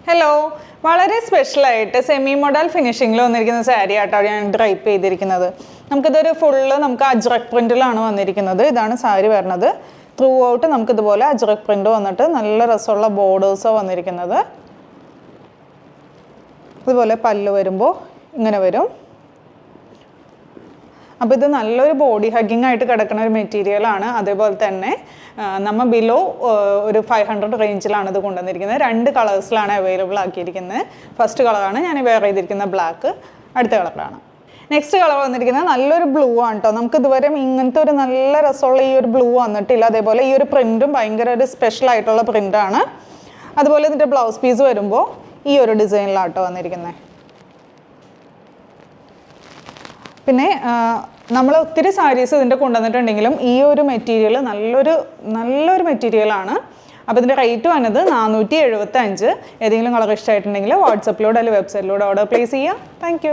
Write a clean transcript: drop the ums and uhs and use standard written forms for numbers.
Hello, വളരെ സ്പെഷ്യലായിട്ട് semi model ഫിനിഷിങ്ങിൽ വന്നിരിക്കുന്ന സാരി ആട്ടോ ഞാൻ ഡ്രൈപ്പ് ചെയ്തിരിക്കുന്നത്. നമുക്കിതൊരു ഫുള്ള് അജ്രക് പ്രിൻറ്റിലാണ് വന്നിരിക്കുന്നത്. ഇതാണ് സാരി വരുന്നത്. ത്രൂ ഔട്ട് നമുക്കിതുപോലെ അജ്രക് പ്രിൻറ്റ് വന്നിട്ട് നല്ല രസമുള്ള ബോർഡേഴ്സോ വന്നിരിക്കുന്നത്. അതുപോലെ പല്ല് വരുമ്പോൾ ഇങ്ങനെ വരും. അപ്പോൾ ഇത് നല്ലൊരു ബോഡി ഹഗ്ഗിങ് ആയിട്ട് കിടക്കുന്ന ഒരു മെറ്റീരിയലാണ്. അതേപോലെ തന്നെ നമ്മൾ ബിലോ ഒരു 500 റേഞ്ചിലാണ് ഇത് കൊണ്ടുവന്നിരിക്കുന്നത്. 2 കളേഴ്സിലാണ് അവൈലബിൾ ആക്കിയിരിക്കുന്നത്. ഫസ്റ്റ് കളറാണ് ഞാൻ വെയർ ചെയ്തിരിക്കുന്ന ബ്ലാക്ക്, അടുത്ത കളറാണ്. നെക്സ്റ്റ് കളർ വന്നിരിക്കുന്നത് നല്ലൊരു ബ്ലൂ ആണ് കേട്ടോ. നമുക്ക് ഇതുവരെ ഇങ്ങനത്തെ ഒരു നല്ല രസമുള്ള ഈ ഒരു ബ്ലൂ വന്നിട്ടില്ല. അതേപോലെ ഈ ഒരു പ്രിൻറ്റും ഭയങ്കര ഒരു സ്പെഷ്യൽ ആയിട്ടുള്ള പ്രിൻ്റാണ്. അതുപോലെ ഇതിൻ്റെ ബ്ലൗസ് പീസ് വരുമ്പോൾ ഈ ഒരു ഡിസൈനിലാട്ടോ വന്നിരിക്കുന്നത്. പിന്നെ നമ്മൾ ഒത്തിരി സാരീസ് ഇതിൻ്റെ കൊണ്ടുവന്നിട്ടുണ്ടെങ്കിലും ഈ ഒരു മെറ്റീരിയൽ നല്ലൊരു മെറ്റീരിയലാണ്. അപ്പോൾ ഇതിൻ്റെ റേറ്റ് വന്നത് 475. ഏതെങ്കിലും കളർ ഇഷ്ടമായിട്ടുണ്ടെങ്കിൽ വാട്സപ്പിലൂടെ അല്ലെങ്കിൽ വെബ്സൈറ്റിലൂടെ ഓർഡർ പ്ലേസ് ചെയ്യാം. താങ്ക്